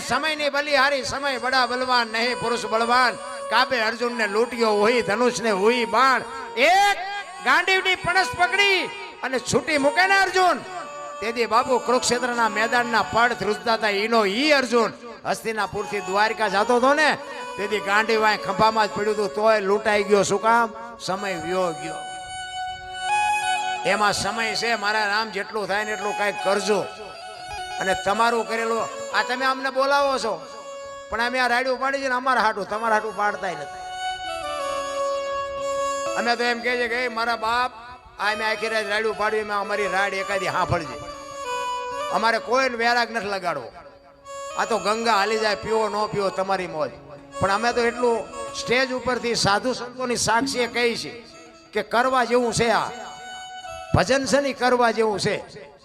સમયની બલિહારી સમય બડા બલવાન નહીં પુરુષ બળવાન કાબે અર્જુનને લૂંટ્યો હોય ધનુષને હોય બાણ એક ગાંડીવની પણસ પકડી અને છૂટી મૂકે ને અર્જુન તેથી બાપુ કુરુક્ષેત્રના મેદાનના પડ ધ્રુજતા હતા ઈનો ઈ અર્જુન હસ્તિનાપુરથી દ્વારકા જતો હતો ને તેથી ગાંડી વાય ખંભામાં જ પડ્યું હતું તોય લૂંટાઈ ગયો શું કામ સમય વ્યો ગયો એમાં સમય છે મારા રામ જેટલું થાય ને એટલું કઈક કરજો અને તમારું કરેલું આ તમે અમને બોલાવો છો પણ અમે આ રાડ્યું પાડી છે ને અમારા હાટું તમારા હાટું પાડતા નથી અમે તો એમ કહે છે કે મારા બાપ આ મેં આખી રાત રાડ્યું પાડ્યું એમાં અમારી રાડ એકાદી હાંફળજે અમારે કોઈને વૈરાગ નથી લગાડવો આ તો ગંગા હાલી જાય પીવો ન પીવો તમારી મોજ પણ અમે તો એટલું સ્ટેજ ઉપરથી સાધુ સંતોની સાક્ષીએ કહી છે કે કરવા જેવું છે આ ભજન છે ને કરવા જેવું છે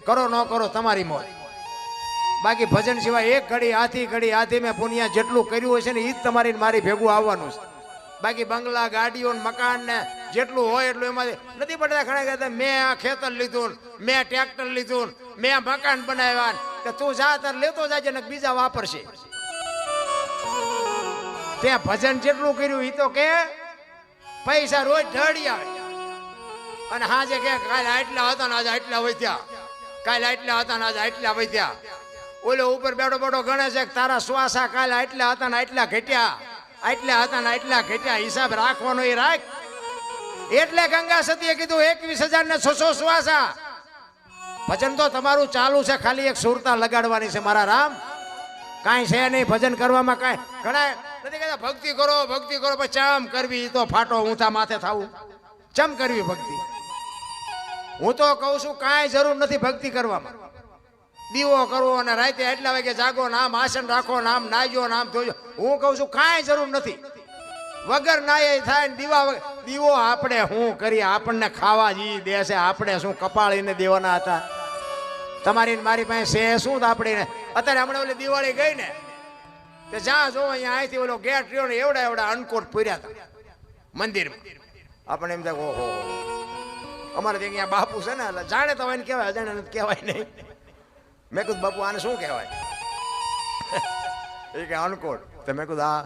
કરો ન કરો તમારી મોજ બાકી ભજન સિવાય એક ઘડી હાથી મેં પુનિયા જેટલું કર્યું હોય છે ને એ જ તમારી મારી ભેગું આવવાનું છે બાકી બંગલા ગાડીઓ મકાન ને જેટલું હોય એટલું એમાંથી નથી પડતા ઘણા કહેતા મેં આ ખેતર લીધું મેં ટ્રેક્ટર લીધું મેં મકાન બનાવ્યા કે તું જા તાર લેતો જાજે ને બીજા વાપરશે ત્યાં ભજન જેટલું કર્યું એ તો કે પૈસા રોજ ઢળી આવે અને હાજે કે કાલે આટલા હતા ને આજે આટલા વધ્યા કાલે આટલા હતા ને આજે આટલા વધ્યા ઓલો ઉપર બેઠો બેઠો ગણે છે તારા શ્વાસા કાલે આટલા હતા ને આટલા ઘટ્યા આટલા હતા ને આટલા ઘટ્યા હિસાબ રાખવાનો એ રાખ એટલે ગંગા સતીએ કીધું 21,600 શ્વાસા ભજન તો તમારું ચાલુ છે ખાલી એક સુરતા લગાડવાની છે મારા રામ કાંઈ છે નહીં ભજન કરવામાં કાંઈ ઘણા નથી કહેતા ભક્તિ કરો પછી ચમ કરવી તો ફાટો ઊંચા માથે થવું ચમ કરવી ભક્તિ હું તો કહું છું કાંઈ જરૂર નથી ભક્તિ કરવામાં દીવો કરવો અને રાતે એટલા વાગે જાગો નામ આસન રાખો નામ નાજો નામ ધોજો હું કહું છું કાંઈ જરૂર નથી વગર નાય થાય ને દીવો આપણે શું કરીએ આપણને ખાવા જી દેશે આપણે શું કપાળીને દેવાના હતા તમારી મારી પાસે છે શું આપણે અત્યારે હમણાં ઓલી દિવાળી ગઈ ને તે જ્યાં જો અહીંયા અહીંથી ઓલો ગેટ રહ્યો ને એવડા અનકોટ પૂર્યા હતા મંદિરમાં આપણે એમ થાય ઓહો અમારે ત્યાં બાપુ છે ને એટલે જાણે તો એને કહેવાય અજાણે નથી કહેવાય નહીં મેં કીધું બાપુ આને શું કહેવાય એ કે અનકોટ તો મેં કીધું આ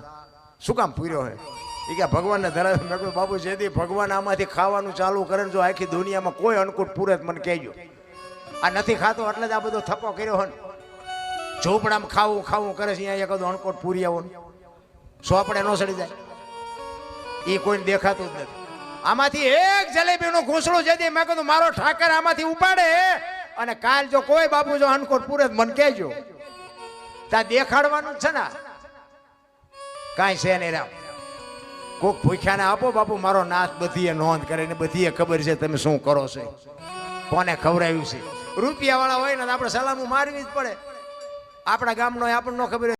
શું કામ પૂર્યો હે એ કે ભગવાનને ધરાવે મેં કીધું બાપુ જેથી ભગવાન આમાંથી ખાવાનું ચાલુ કરે ને જો આખી દુનિયામાં કોઈ અનકૂટ પૂરે મને કહેજો આ નથી ખાતો એટલે જ આ બધો થપ્પો કર્યો હોય ઝૂંપડામાં ખાવું કરે છે અહીંયા એકાદો અણકોટ પૂરી આવો સોપડે ન સડી જાય એ કોઈને દેખાતું જ નથી આમાંથી એક જલેબીનું ઘૂંસડું જતી મેં કીધું મારો ઠાકર આમાંથી ઉપાડે અને કાલ જો કોઈ બાપુ જો અનકોટ પૂરે મને કહેજો ત્યાં દેખાડવાનું જ છે ને કાંઈ છે નહીં રામ કોક ભૂખ્યાને આપો બાપુ મારો નાશ બધીએ નોંધ કરે ને બધીએ ખબર છે તમે શું કરો છો કોને ખવડાવ્યું છે રૂપિયા વાળા હોય ને આપણે સલામું મારવી જ પડે આપણા ગામનો આપણને ખબર